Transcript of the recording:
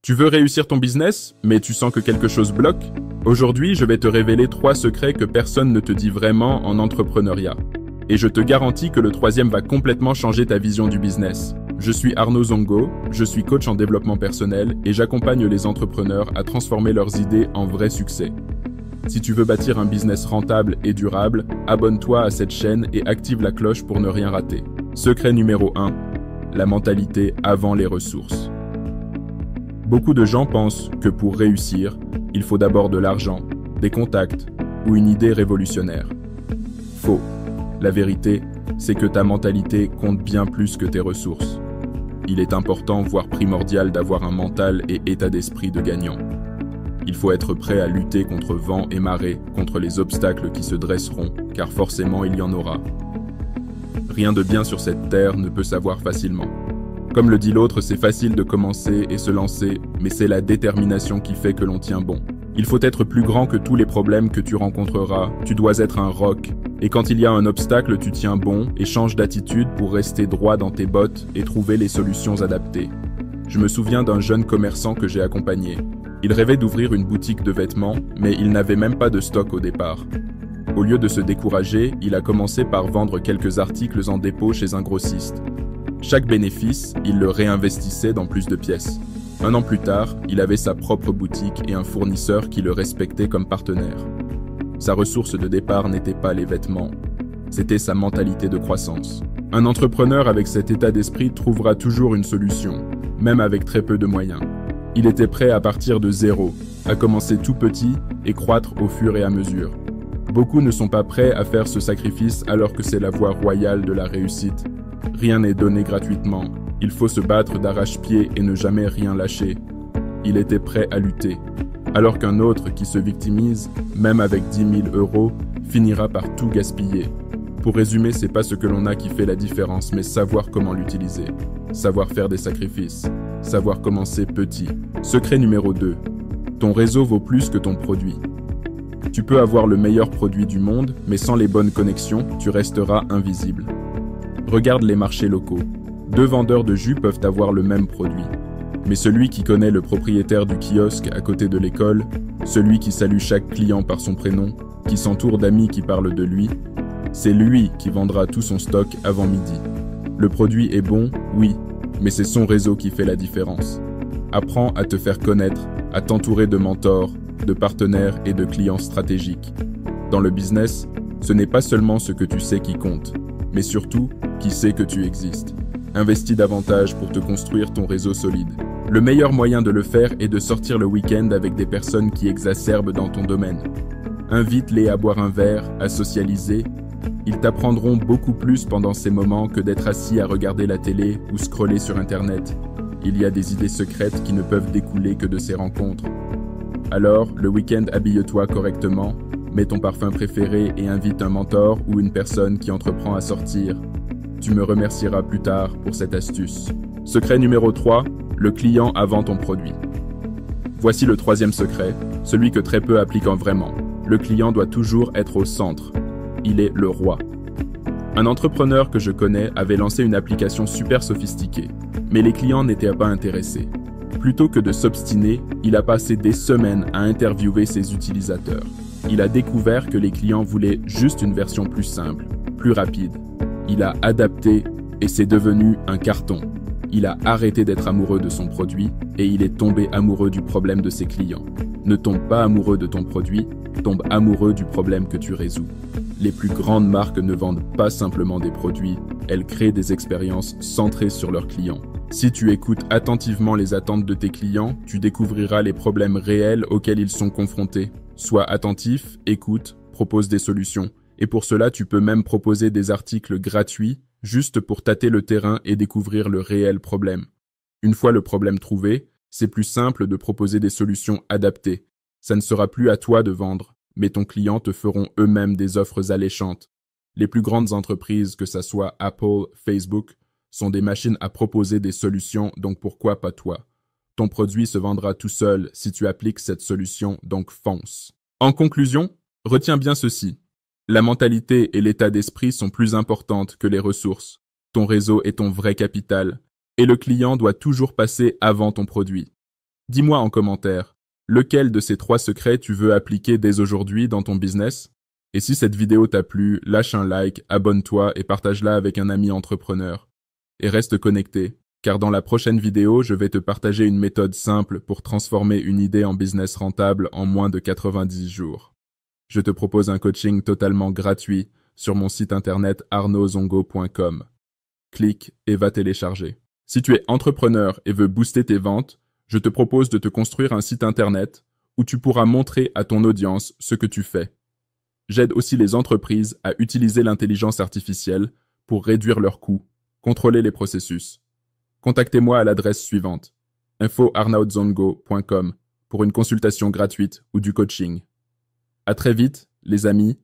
Tu veux réussir ton business, mais tu sens que quelque chose bloque? Aujourd'hui, je vais te révéler 3 secrets que personne ne te dit vraiment en entrepreneuriat. Et je te garantis que le troisième va complètement changer ta vision du business. Je suis Arnaud Zongo, je suis coach en développement personnel et j'accompagne les entrepreneurs à transformer leurs idées en vrai succès. Si tu veux bâtir un business rentable et durable, abonne-toi à cette chaîne et active la cloche pour ne rien rater. Secret numéro 1. La mentalité avant les ressources. Beaucoup de gens pensent que pour réussir, il faut d'abord de l'argent, des contacts ou une idée révolutionnaire. Faux. La vérité, c'est que ta mentalité compte bien plus que tes ressources. Il est important, voire primordial, d'avoir un mental et état d'esprit de gagnant. Il faut être prêt à lutter contre vent et marée, contre les obstacles qui se dresseront, car forcément il y en aura. Rien de bien sur cette terre ne peut savoir facilement. Comme le dit l'autre, c'est facile de commencer et se lancer, mais c'est la détermination qui fait que l'on tient bon. Il faut être plus grand que tous les problèmes que tu rencontreras, tu dois être un roc. Et quand il y a un obstacle, tu tiens bon et changes d'attitude pour rester droit dans tes bottes et trouver les solutions adaptées. Je me souviens d'un jeune commerçant que j'ai accompagné. Il rêvait d'ouvrir une boutique de vêtements, mais il n'avait même pas de stock au départ. Au lieu de se décourager, il a commencé par vendre quelques articles en dépôt chez un grossiste. Chaque bénéfice, il le réinvestissait dans plus de pièces. 1 an plus tard, il avait sa propre boutique et un fournisseur qui le respectait comme partenaire. Sa ressource de départ n'était pas les vêtements, c'était sa mentalité de croissance. Un entrepreneur avec cet état d'esprit trouvera toujours une solution, même avec très peu de moyens. Il était prêt à partir de zéro, à commencer tout petit et croître au fur et à mesure. Beaucoup ne sont pas prêts à faire ce sacrifice alors que c'est la voie royale de la réussite. Rien n'est donné gratuitement. Il faut se battre d'arrache-pied et ne jamais rien lâcher. Il était prêt à lutter. Alors qu'un autre qui se victimise, même avec 10 000 €, finira par tout gaspiller. Pour résumer, c'est pas ce que l'on a qui fait la différence, mais savoir comment l'utiliser. Savoir faire des sacrifices. Savoir commencer petit. Secret numéro 2. Ton réseau vaut plus que ton produit. Tu peux avoir le meilleur produit du monde, mais sans les bonnes connexions, tu resteras invisible. Regarde les marchés locaux. 2 vendeurs de jus peuvent avoir le même produit. Mais celui qui connaît le propriétaire du kiosque à côté de l'école, celui qui salue chaque client par son prénom, qui s'entoure d'amis qui parlent de lui, c'est lui qui vendra tout son stock avant midi. Le produit est bon, oui, mais c'est son réseau qui fait la différence. Apprends à te faire connaître, à t'entourer de mentors, de partenaires et de clients stratégiques. Dans le business, ce n'est pas seulement ce que tu sais qui compte, mais surtout qui sait que tu existes. Investis davantage pour te construire ton réseau solide. Le meilleur moyen de le faire est de sortir le week-end avec des personnes qui exacerbent dans ton domaine. Invite-les à boire un verre, à socialiser. Ils t'apprendront beaucoup plus pendant ces moments que d'être assis à regarder la télé ou scroller sur Internet. Il y a des idées secrètes qui ne peuvent découler que de ces rencontres. Alors, le week-end, habille-toi correctement, mets ton parfum préféré et invite un mentor ou une personne qui entreprend à sortir. Tu me remercieras plus tard pour cette astuce. Secret numéro 3, le client avant ton produit. Voici le 3e secret, celui que très peu appliquent vraiment. Le client doit toujours être au centre. Il est le roi. Un entrepreneur que je connais avait lancé une application super sophistiquée, mais les clients n'étaient pas intéressés. Plutôt que de s'obstiner, il a passé des semaines à interviewer ses utilisateurs. Il a découvert que les clients voulaient juste une version plus simple, plus rapide. Il a adapté et c'est devenu un carton. Il a arrêté d'être amoureux de son produit et il est tombé amoureux du problème de ses clients. Ne tombe pas amoureux de ton produit, tombe amoureux du problème que tu résous. Les plus grandes marques ne vendent pas simplement des produits, elles créent des expériences centrées sur leurs clients. Si tu écoutes attentivement les attentes de tes clients, tu découvriras les problèmes réels auxquels ils sont confrontés. Sois attentif, écoute, propose des solutions. Et pour cela, tu peux même proposer des articles gratuits, juste pour tâter le terrain et découvrir le réel problème. Une fois le problème trouvé, c'est plus simple de proposer des solutions adaptées. Ça ne sera plus à toi de vendre, mais ton client te feront eux-mêmes des offres alléchantes. Les plus grandes entreprises, que ça soit Apple, Facebook, sont des machines à proposer des solutions, donc pourquoi pas toi? Ton produit se vendra tout seul si tu appliques cette solution, donc fonce. En conclusion, retiens bien ceci. La mentalité et l'état d'esprit sont plus importantes que les ressources. Ton réseau est ton vrai capital, et le client doit toujours passer avant ton produit. Dis-moi en commentaire, lequel de ces 3 secrets tu veux appliquer dès aujourd'hui dans ton business? Et si cette vidéo t'a plu, lâche un like, abonne-toi et partage-la avec un ami entrepreneur. Et reste connecté, car dans la prochaine vidéo, je vais te partager une méthode simple pour transformer une idée en business rentable en moins de 90 jours. Je te propose un coaching totalement gratuit sur mon site internet arnaudszongo.com. Clique et va télécharger. Si tu es entrepreneur et veux booster tes ventes, je te propose de te construire un site internet où tu pourras montrer à ton audience ce que tu fais. J'aide aussi les entreprises à utiliser l'intelligence artificielle pour réduire leurs coûts, contrôler les processus. Contactez-moi à l'adresse suivante: info@arnaudszongo.com pour une consultation gratuite ou du coaching. À très vite, les amis,